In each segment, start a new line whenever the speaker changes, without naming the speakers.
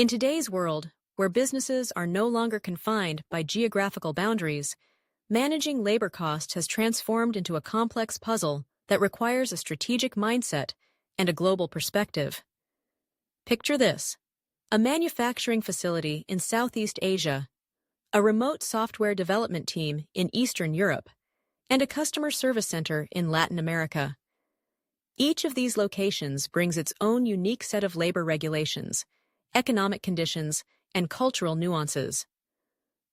In today's world, where businesses are no longer confined by geographical boundaries, managing labor costs has transformed into a complex puzzle that requires a strategic mindset and a global perspective. Picture this: a manufacturing facility in Southeast Asia, a remote software development team in Eastern Europe, and a customer service center in Latin America. Each of these locations brings its own unique set of labor regulations, economic conditions, and cultural nuances.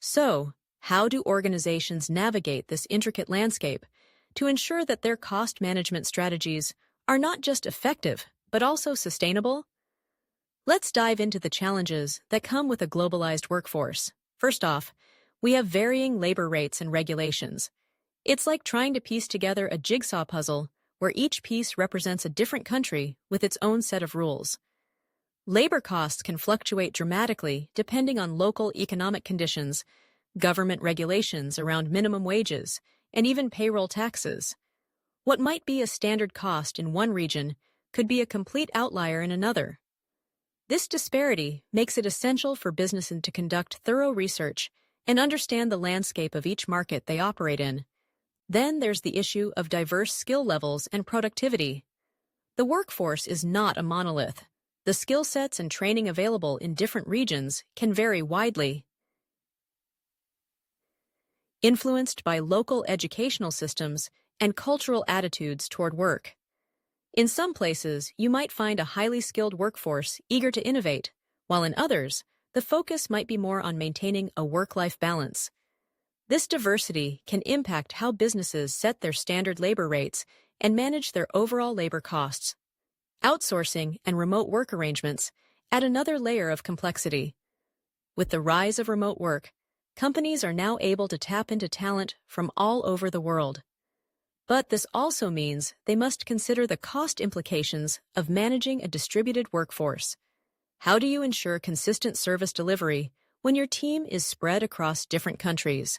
So, how do organizations navigate this intricate landscape to ensure that their cost management strategies are not just effective, but also sustainable? Let's dive into the challenges that come with a globalized workforce. First off, we have varying labor rates and regulations. It's like trying to piece together a jigsaw puzzle where each piece represents a different country with its own set of rules. Labor costs can fluctuate dramatically depending on local economic conditions, government regulations around minimum wages, and even payroll taxes. What might be a standard cost in one region could be a complete outlier in another. This disparity makes it essential for businesses to conduct thorough research and understand the landscape of each market they operate in. Then there's the issue of diverse skill levels and productivity. The workforce is not a monolith. The skill sets and training available in different regions can vary widely, influenced by local educational systems and cultural attitudes toward work. In some places, you might find a highly skilled workforce eager to innovate, while in others, the focus might be more on maintaining a work-life balance. This diversity can impact how businesses set their standard labor rates and manage their overall labor costs. Outsourcing and remote work arrangements add another layer of complexity. With the rise of remote work, companies are now able to tap into talent from all over the world. But this also means they must consider the cost implications of managing a distributed workforce. How do you ensure consistent service delivery when your team is spread across different countries?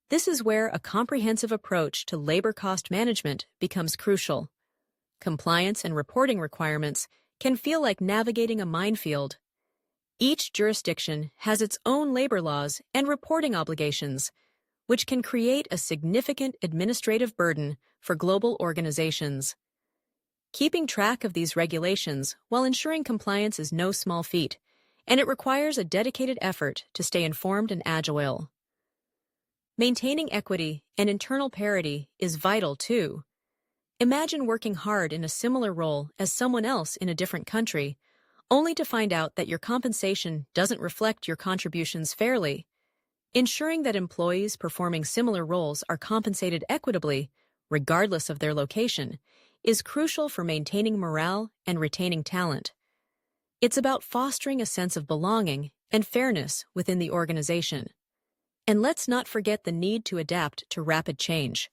This is where a comprehensive approach to labor cost management becomes crucial. Compliance and reporting requirements can feel like navigating a minefield. Each jurisdiction has its own labor laws and reporting obligations, which can create a significant administrative burden for global organizations. Keeping track of these regulations while ensuring compliance is no small feat, and it requires a dedicated effort to stay informed and agile. Maintaining equity and internal parity is vital too. Imagine working hard in a similar role as someone else in a different country, only to find out that your compensation doesn't reflect your contributions fairly. Ensuring that employees performing similar roles are compensated equitably, regardless of their location, is crucial for maintaining morale and retaining talent. It's about fostering a sense of belonging and fairness within the organization. And let's not forget the need to adapt to rapid change.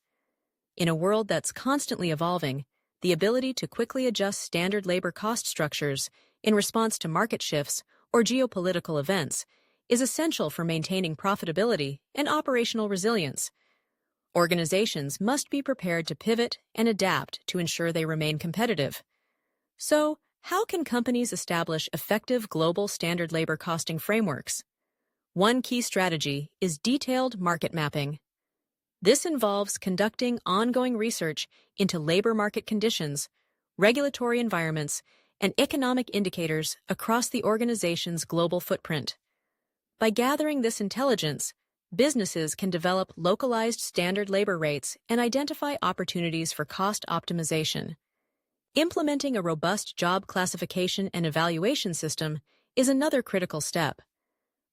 In a world that's constantly evolving, the ability to quickly adjust standard labor cost structures in response to market shifts or geopolitical events is essential for maintaining profitability and operational resilience. Organizations must be prepared to pivot and adapt to ensure they remain competitive. So, how can companies establish effective global standard labor costing frameworks? One key strategy is detailed market mapping. This involves conducting ongoing research into labor market conditions, regulatory environments, and economic indicators across the organization's global footprint. By gathering this intelligence, businesses can develop localized standard labor rates and identify opportunities for cost optimization. Implementing a robust job classification and evaluation system is another critical step.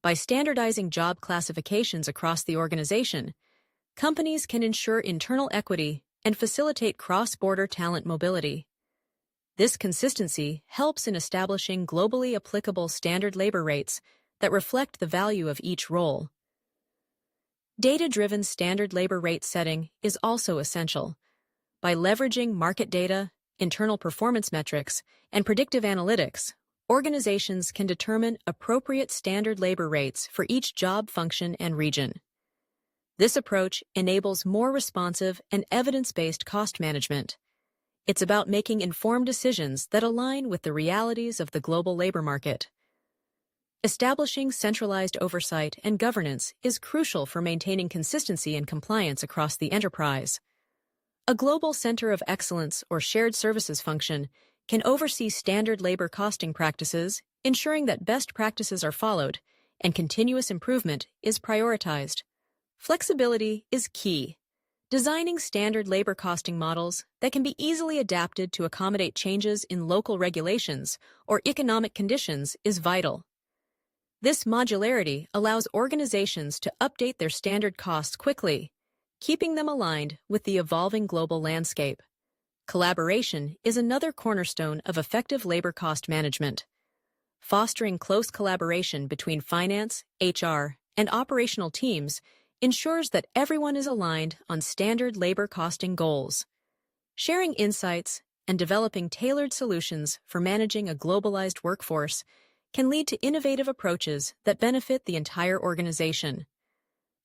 By standardizing job classifications across the organization, companies can ensure internal equity and facilitate cross-border talent mobility. This consistency helps in establishing globally applicable standard labor rates that reflect the value of each role. Data-driven standard labor rate setting is also essential. By leveraging market data, internal performance metrics, and predictive analytics, organizations can determine appropriate standard labor rates for each job function and region. This approach enables more responsive and evidence-based cost management. It's about making informed decisions that align with the realities of the global labor market. Establishing centralized oversight and governance is crucial for maintaining consistency and compliance across the enterprise. A global center of excellence or shared services function can oversee standard labor costing practices, ensuring that best practices are followed and continuous improvement is prioritized. Flexibility is key. Designing standard labor costing models that can be easily adapted to accommodate changes in local regulations or economic conditions is vital. This modularity allows organizations to update their standard costs quickly, keeping them aligned with the evolving global landscape. Collaboration is another cornerstone of effective labor cost management. Fostering close collaboration between finance, HR, and operational teams ensures that everyone is aligned on standard labor costing goals. Sharing insights and developing tailored solutions for managing a globalized workforce can lead to innovative approaches that benefit the entire organization.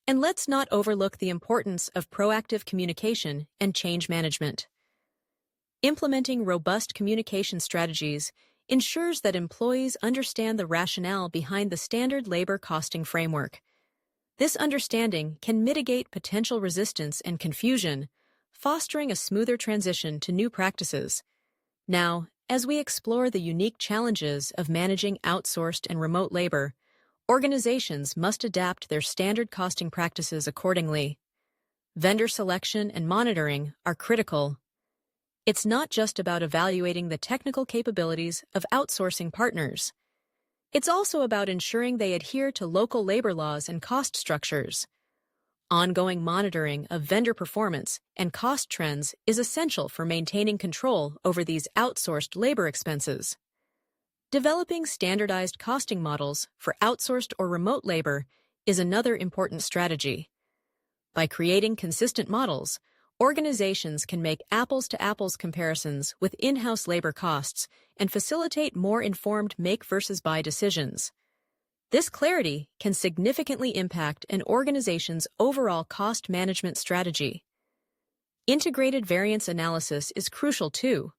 And let's not overlook the importance of proactive communication and change management. Implementing robust communication strategies ensures that employees understand the rationale behind the standard labor costing framework. This understanding can mitigate potential resistance and confusion, fostering a smoother transition to new practices. Now, as we explore the unique challenges of managing outsourced and remote labor, organizations must adapt their standard costing practices accordingly. Vendor selection and monitoring are critical. It's not just about evaluating the technical capabilities of outsourcing partners. It's also about ensuring they adhere to local labor laws and cost structures. Ongoing monitoring of vendor performance and cost trends is essential for maintaining control over these outsourced labor expenses. Developing standardized costing models for outsourced or remote labor is another important strategy. By creating consistent models, organizations can make apples-to-apples comparisons with in-house labor costs and facilitate more informed make versus buy decisions. This clarity can significantly impact an organization's overall cost management strategy. Integrated variance analysis is crucial too.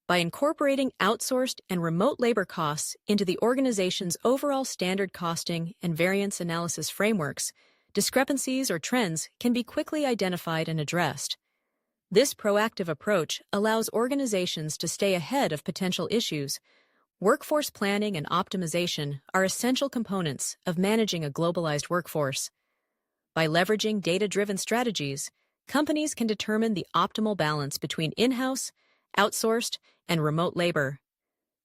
By incorporating outsourced and remote labor costs into the organization's overall standard costing and variance analysis frameworks, discrepancies or trends can be quickly identified and addressed. This proactive approach allows organizations to stay ahead of potential issues. Workforce planning and optimization are essential components of managing a globalized workforce. By leveraging data-driven strategies, companies can determine the optimal balance between in-house, outsourced, and remote labor.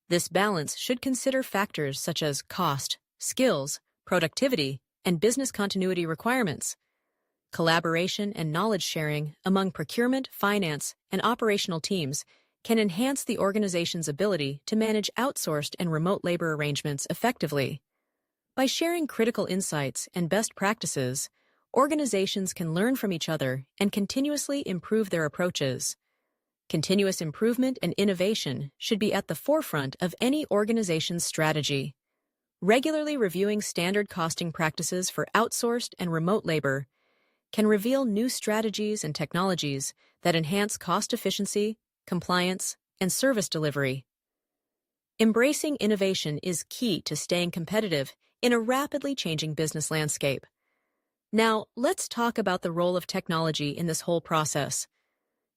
This balance should consider factors such as cost, skills, productivity, and business continuity requirements. Collaboration and knowledge sharing among procurement, finance, and operational teams can enhance the organization's ability to manage outsourced and remote labor arrangements effectively. By sharing critical insights and best practices, organizations can learn from each other and continuously improve their approaches. Continuous improvement and innovation should be at the forefront of any organization's strategy. Regularly reviewing standard costing practices for outsourced and remote labor can reveal new strategies and technologies that enhance cost efficiency, compliance, and service delivery. Embracing innovation is key to staying competitive in a rapidly changing business landscape. Now, let's talk about the role of technology in this whole process.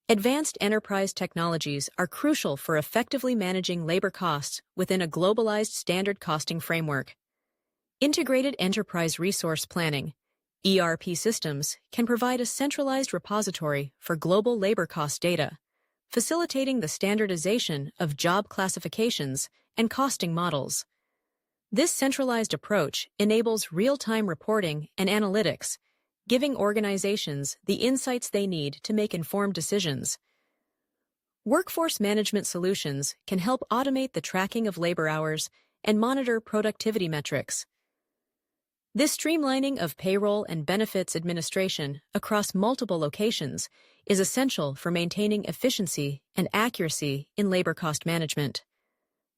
Advanced enterprise technologies are crucial for effectively managing labor costs within a globalized standard costing framework. Integrated enterprise resource planning, ERP systems, can provide a centralized repository for global labor cost data, facilitating the standardization of job classifications and costing models. This centralized approach enables real-time reporting and analytics, giving organizations the insights they need to make informed decisions. Workforce management solutions can help automate the tracking of labor hours and monitor productivity metrics. This streamlining of payroll and benefits administration across multiple locations is essential for maintaining efficiency and accuracy in labor cost management.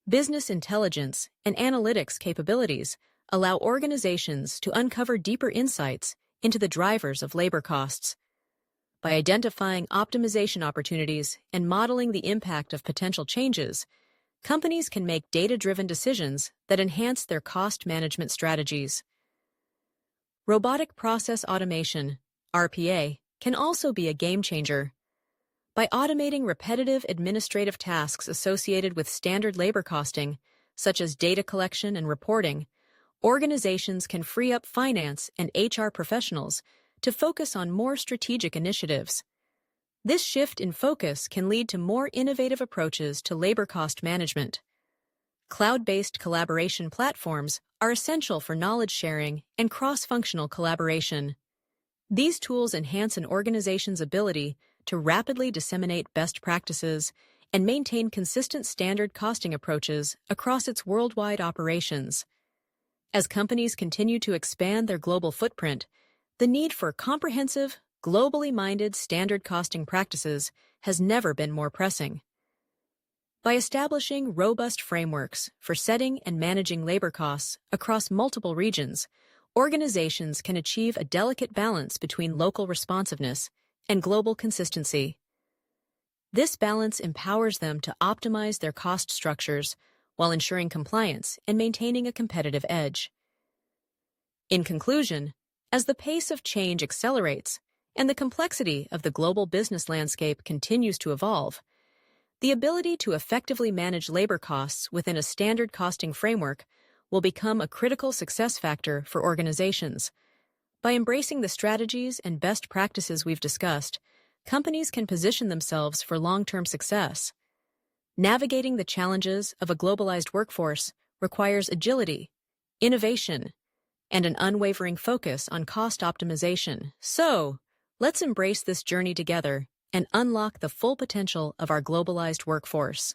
Business intelligence and analytics capabilities allow organizations to uncover deeper insights into the drivers of labor costs. By identifying optimization opportunities and modeling the impact of potential changes, companies can make data-driven decisions that enhance their cost management strategies. Robotic process automation, RPA, can also be a game changer. By automating repetitive administrative tasks associated with standard labor costing, such as data collection and reporting, organizations can free up finance and HR professionals to focus on more strategic initiatives. This shift in focus can lead to more innovative approaches to labor cost management. Cloud-based collaboration platforms are essential for knowledge sharing and cross-functional collaboration. These tools enhance an organization's ability to rapidly disseminate best practices and maintain consistent standard costing approaches across its worldwide operations. As companies continue to expand their global footprint, the need for comprehensive, globally minded standard costing practices has never been more pressing. By establishing robust frameworks for setting and managing labor costs across multiple regions, organizations can achieve a delicate balance between local responsiveness and global consistency. This balance empowers them to optimize their cost structures while ensuring compliance and maintaining a competitive edge. In conclusion, as the pace of change accelerates and the complexity of the global business landscape continues to evolve, the ability to effectively manage labor costs within a standard costing framework will become a critical success factor for organizations. By embracing the strategies and best practices we've discussed, companies can position themselves for long-term success. Navigating the challenges of a globalized workforce requires agility, innovation, and an unwavering focus on cost optimization. So, let's embrace this journey together and unlock the full potential of our globalized workforce.